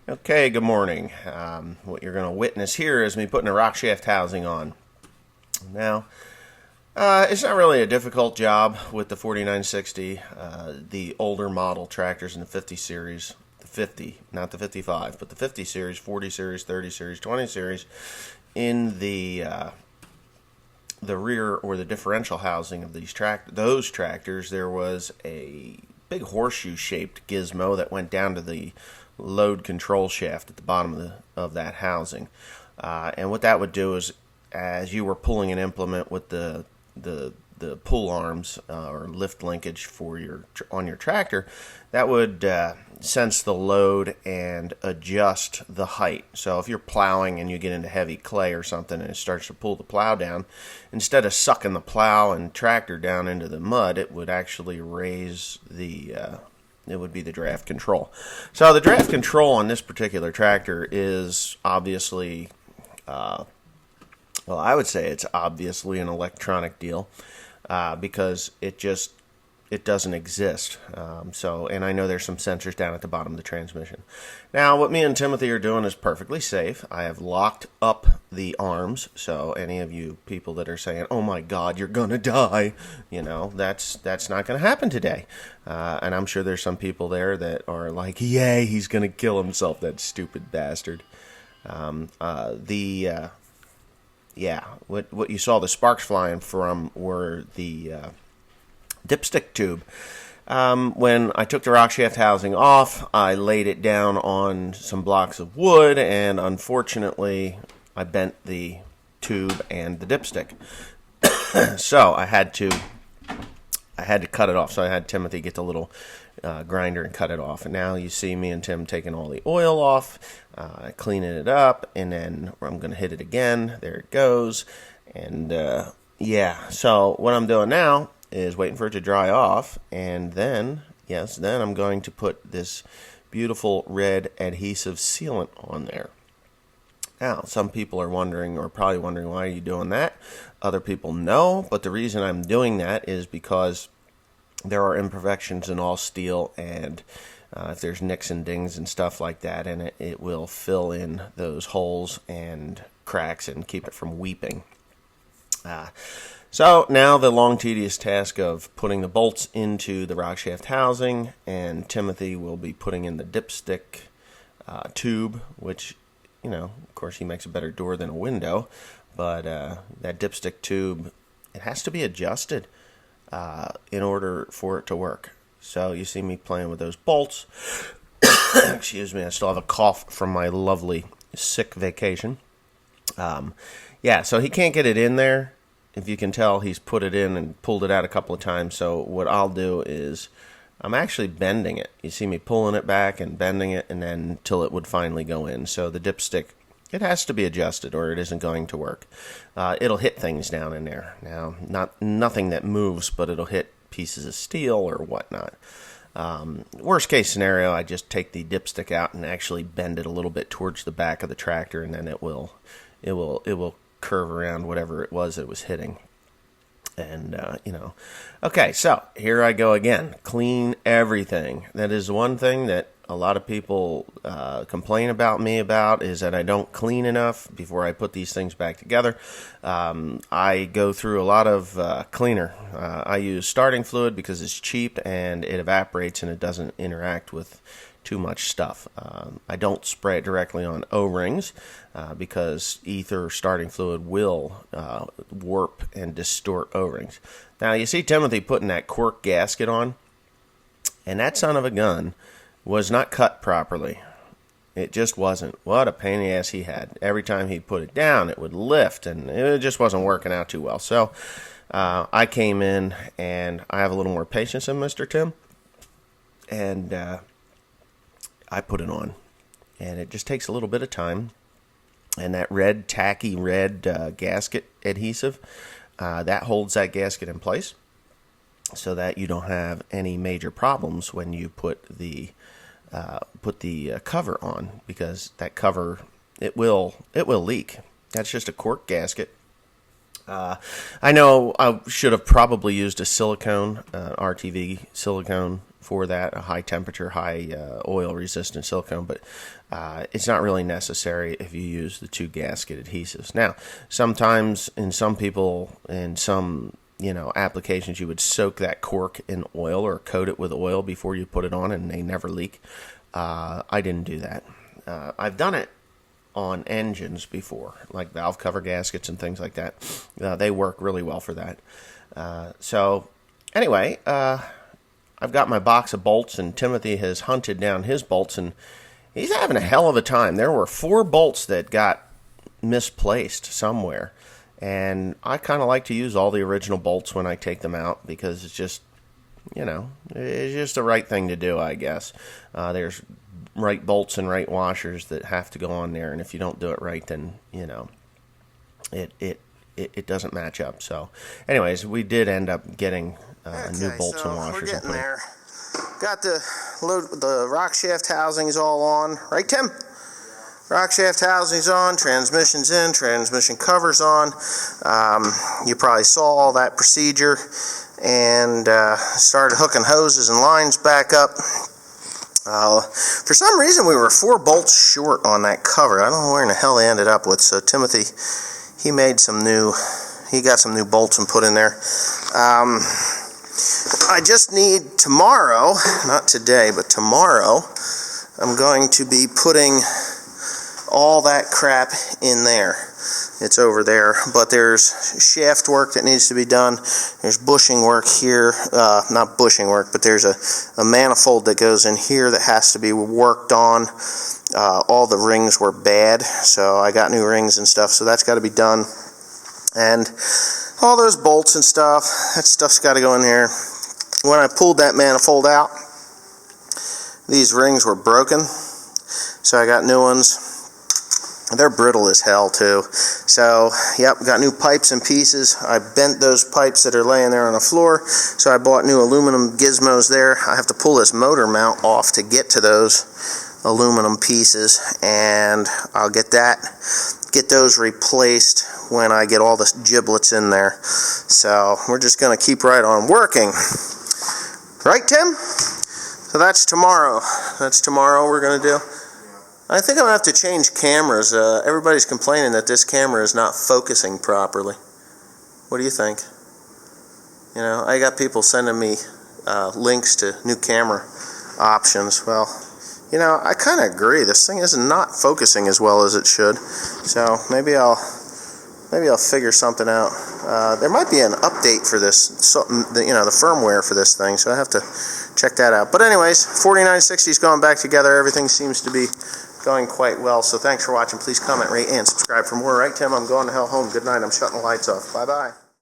Okay, good morning. What you're going to witness here is me putting a Rockshaft Housing on. Now, it's not really a difficult job with the 4960, the older model tractors in the 50 series. The 50, not the 55, but the 50 series, 40 series, 30 series, 20 series. In the rear or the differential housing of those tractors, there was a big horseshoe-shaped gizmo that went down to the load control shaft at the bottom of that housing. And what that would do is, as you were pulling an implement with the pull arms or lift linkage for on your tractor, that would sense the load and adjust the height. So if you're plowing and you get into heavy clay or something and it starts to pull the plow down, instead of sucking the plow and tractor down into the mud, it would actually raise it would be the draft control. So the draft control on this particular tractor is obviously, well, I would say it's obviously an electronic deal because it doesn't exist. And I know there's some sensors down at the bottom of the transmission. Now, what me and Timothy are doing is perfectly safe. I have locked up the arms, so any of you people that are saying, "Oh my God, you're gonna die," that's not gonna happen today. And I'm sure there's some people there that are like, "Yay, he's gonna kill himself, that stupid bastard." What you saw the sparks flying from were the dipstick tube. When I took the Rockshaft housing off, I laid it down on some blocks of wood, and unfortunately, I bent the tube and the dipstick. So I had to cut it off. So I had Timothy get the little grinder and cut it off. And now you see me and Tim taking all the oil off, cleaning it up, and then I'm going to hit it again. There it goes. And so what I'm doing now is waiting for it to dry off, and then I'm going to put this beautiful red adhesive sealant on there. Now, some people are wondering, or probably wondering, why are you doing that? Other people know, but the reason I'm doing that is because there are imperfections in all steel, and if there's nicks and dings and stuff like that in it, it will fill in those holes and cracks and keep it from weeping. So now the long, tedious task of putting the bolts into the Rockshaft housing, and Timothy will be putting in the dipstick tube, which, of course, he makes a better door than a window, but that dipstick tube, it has to be adjusted in order for it to work. So you see me playing with those bolts. Excuse me, I still have a cough from my lovely sick vacation. So he can't get it in there. If you can tell, he's put it in and pulled it out a couple of times. So what I'll do is I'm actually bending it. You see me pulling it back and bending it, and then until it would finally go in. So the dipstick, it has to be adjusted or it isn't going to work. It'll hit things down in there. Now, nothing that moves, but it'll hit pieces of steel or whatnot. Worst case scenario, I just take the dipstick out and actually bend it a little bit towards the back of the tractor, and then it will curve around whatever it was that was hitting. And, Okay, so here I go again. Clean everything. That is one thing that a lot of people complain about me about, is that I don't clean enough before I put these things back together. I go through a lot of cleaner. I use starting fluid because it's cheap and it evaporates and it doesn't interact with too much stuff. I don't spray it directly on O-rings because ether starting fluid will warp and distort O-rings. Now you see Timothy putting that cork gasket on, and that son of a gun was not cut properly. It just wasn't. What a pain in the ass he had. Every time he put it down, it would lift, and it just wasn't working out too well. So I came in, and I have a little more patience than Mr. Tim, and I put it on, and it just takes a little bit of time. And that tacky red gasket adhesive, that holds that gasket in place so that you don't have any major problems when you put the cover on, because that cover, it will leak. That's just a cork gasket. I know I should have probably used a silicone, RTV silicone for that, a high temperature, high oil resistant silicone, but it's not really necessary if you use the 2 gasket adhesives. Now, sometimes in some people, in some applications, you would soak that cork in oil or coat it with oil before you put it on, and they never leak. I didn't do that. I've done it on engines before, like valve cover gaskets and things like that. They work really well for that. So anyway, I've got my box of bolts, and Timothy has hunted down his bolts, and he's having a hell of a time. There were 4 bolts that got misplaced somewhere, and I kind of like to use all the original bolts when I take them out, because it's just, it's just the right thing to do, I guess. There's right bolts and right washers that have to go on there, and if you don't do it right, then it doesn't match up. So anyways, we did end up getting new bolts and washers. We're getting there. Got the Rockshaft housings all on, right, Tim? Rockshaft housings on, transmission's in, transmission cover's on. You probably saw all that procedure, and started hooking hoses and lines back up. For some reason, we were 4 bolts short on that cover. I don't know where in the hell they ended up with. So Timothy, he got some new bolts and put in there. I just need tomorrow, not today, but tomorrow, I'm going to be putting all that crap in there. It's over there, but there's shaft work that needs to be done. There's bushing work here, not bushing work, but there's a manifold that goes in here that has to be worked on. All the rings were bad, so I got new rings and stuff, so that's got to be done. And all those bolts and stuff, that stuff's got to go in here. When I pulled that manifold out, these rings were broken, so I got new ones. They're brittle as hell too. So, yep, got new pipes and pieces. I bent those pipes that are laying there on the floor, so I bought new aluminum gizmos there. I have to pull this motor mount off to get to those aluminum pieces, and I'll get those replaced when I get all the giblets in there. So, we're just going to keep right on working. Right, Tim? So that's tomorrow. That's tomorrow we're going to do. I think I'm going to have to change cameras. Everybody's complaining that this camera is not focusing properly. What do you think? I got people sending me links to new camera options. Well, I kind of agree. This thing is not focusing as well as it should. So maybe I'll figure something out. There might be an update for this, the firmware for this thing, so I have to check that out. But anyways, 4960's going back together. Everything seems to be going quite well. So thanks for watching. Please comment, rate, and subscribe for more. Right, Tim? I'm going to hell home. Good night. I'm shutting the lights off. Bye-bye.